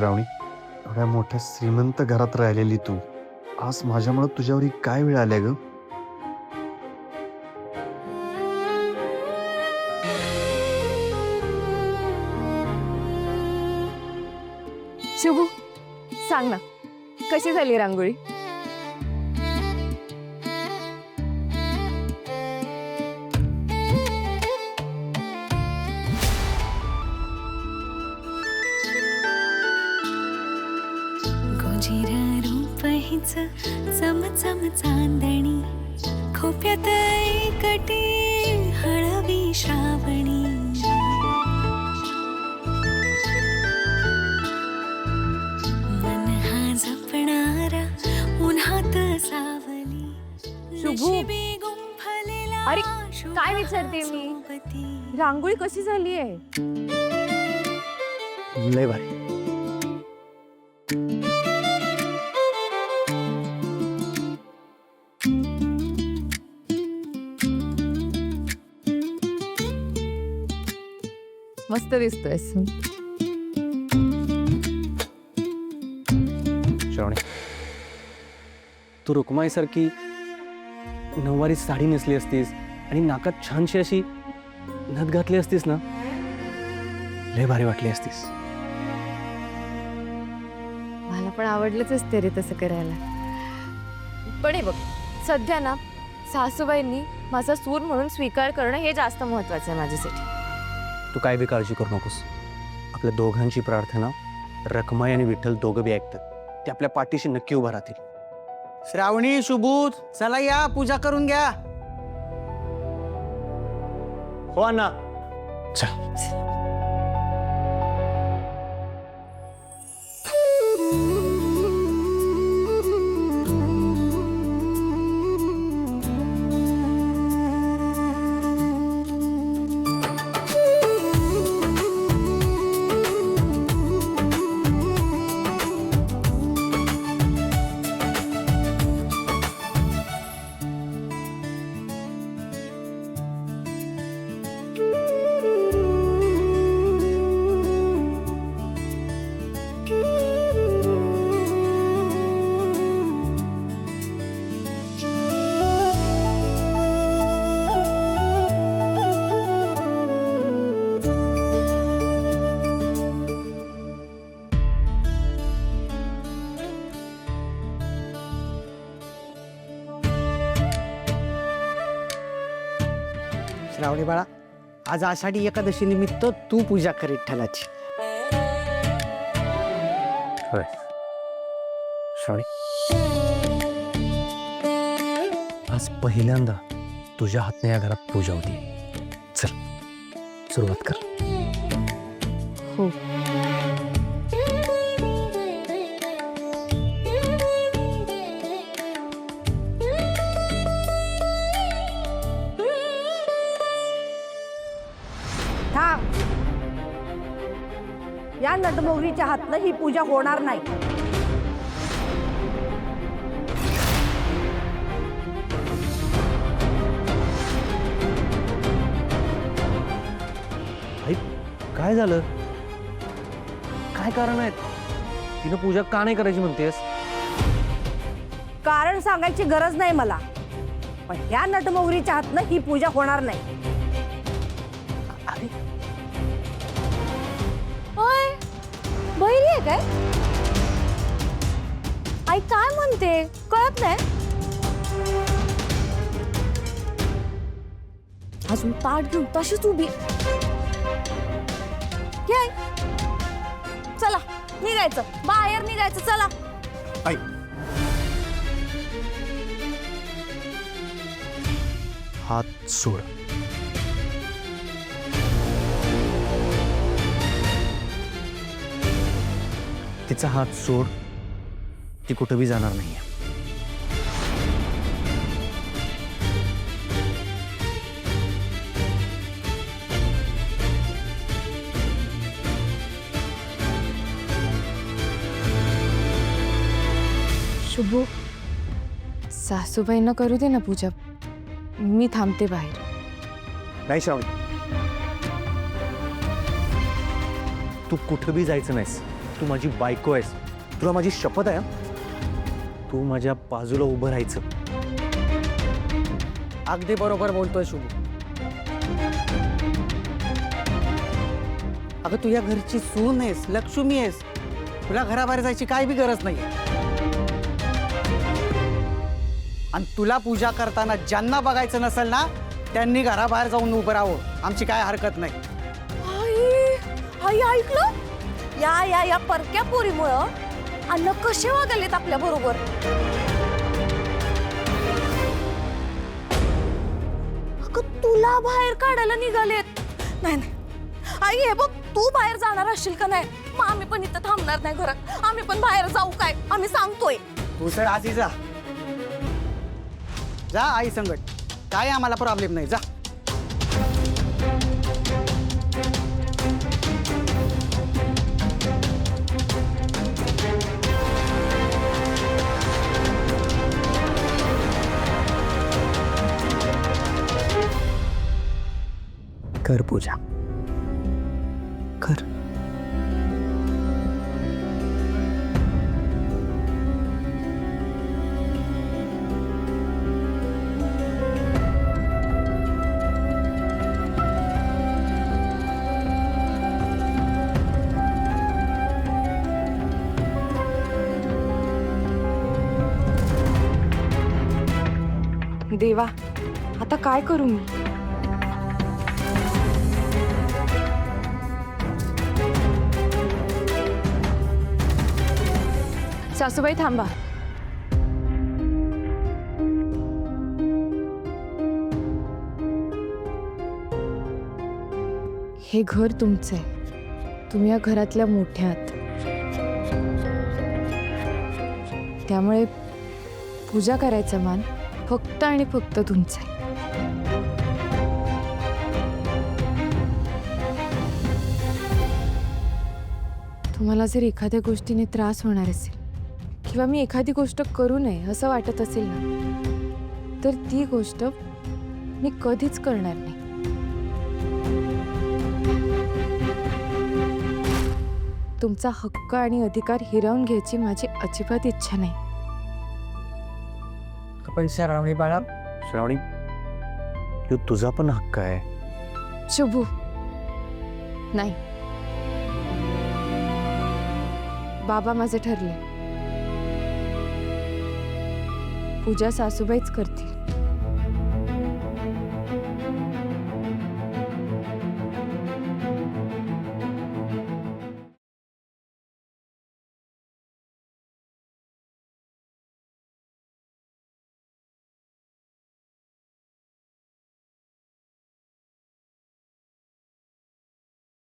श्रावणी, एवढ्या मोठ्या श्रीमंत घरात राहिलेली तू आज माझ्यामुळे तुझ्यावर ही काय वेळ आल्या ग? शुभू, सांग ना, कशी झाली रांगोळी? गोजिरा रूप हिच चमचम चांदणी, खोप्यात एकटी हळवी श्रावणी. मन हा जपणारा उन्हात सावली. शुभू, नशिबी गुंफलेला अरे, काय विचारते मी? सोबती. रांगोळी कशी झाली आहे? लय भारी. मस्त दिसतोयस. श्रावणी, तू रुक्माईसारखी नऊवारी साडी नेसली असतीस आणि नाकात छानशी अशी नथ घातली असतीस ना, लय भारी वाटली असतीस. मला पण आवडलंच असते रे तसं करायला. पण हे बघ, सध्या ना सासूबाईंनी माझा सूर म्हणून स्वीकार करणं हे जास्त महत्वाचं आहे माझ्यासाठी. तू काय बी काळजी करू नकोस. आपल्या दोघांची प्रार्थना रखमाई आणि विठ्ठल दोघं बी ऐकतात. ते आपल्या पाठीशी नक्की उभा राहतील. श्रावणी, शुभूत, चला या पूजा करून घ्या. हो अण्णा. चल. श्रावणी बाळा, आज आषाढी एकादशी निमित्त तू पूजा कर विठ्ठलाची. होय श्रावणी, आज पहिल्यांदा तुझ्या हातने या घरात पूजा होती. चल सुरुवात कर. हो. थांब. या नटमोगरीच्या हातनं ही पूजा होणार नाही. आई, काय झालं? काय कारण आहेत? तिनं पूजा का नाही करायची म्हणतेस? कारण सांगायची गरज नाही मला, पण या नटमोगरीच्या हातनं ही पूजा होणार नाही. ओय, बहिरी आहे काय? आई काय म्हणते कळत नाही. अजून ताट घेऊन तशीच उभी. घे आई. चला निघायचं, बाहेर निघायचं. चला. आई, हात सोड. तिचा हात सोड. ती कुठं बी जाणार नाहीये. शुभू, सासूबाईंना करू दे ना पूजा. मी थांबते बाहेर. नाही श्रावणी, तू कुठं बी जायचं नाहीस. तू तू माझी बायको आहेस. तुला माझी शपथ आहे हं. तू माझ्या बाजूला उभं राहायचं. अगदी बरोबर बोलतोय शुभू. अगं तुझ्या घरची सून आहेस, लक्ष्मी आहेस. तुला घराबाहेर जायची काय बी गरज नाही. आणि तुला पूजा करताना ज्यांना बघायचं नसेल ना त्यांनी घराबाहेर जाऊन उभं राहावं. आमची काय हरकत नाही. आई ऐकलं? या परक्या पोरीमुळं अन्न कसे वागलेत आपल्या बरोबर. अगं तुला बाहेर काढायला निघालेत. नाही आई हे बघ, तू बाहेर जाणार असशील का नाही, मग आम्ही पण इथं थांबणार नाही घरात. आम्ही पण बाहेर जाऊ काय, आम्ही सांगतोय. तू सर आधी जा. जा आई संगत. काय आम्हाला प्रॉब्लेम नाही. जा. कर पूजा कर. देवा, आता काय करू मी? सासूबाई थांबा. हे घर तुमचं आहे. तुम्ही या घरातल्या मोठ्या आहात. त्यामुळे पूजा करायचा मान फक्त आणि फक्त तुमचा आहे. तुम्हाला जर एखाद्या गोष्टीने त्रास होणार असेल किंवा मी एखादी गोष्ट करू नये असं वाटत असेल ना, तर ती गोष्ट मी कधीच करणार नाही. तुमचा हक्क आणि अधिकार हिरावून घ्यायची माझी अजिबात इच्छा नाही. पण श्रावणी बाळा, श्रावणी, ह्यो तुझा पण हक्क आहे. शुभू, नाही. बाबा माझे ठरले. पूजा सासूबाईच करतील.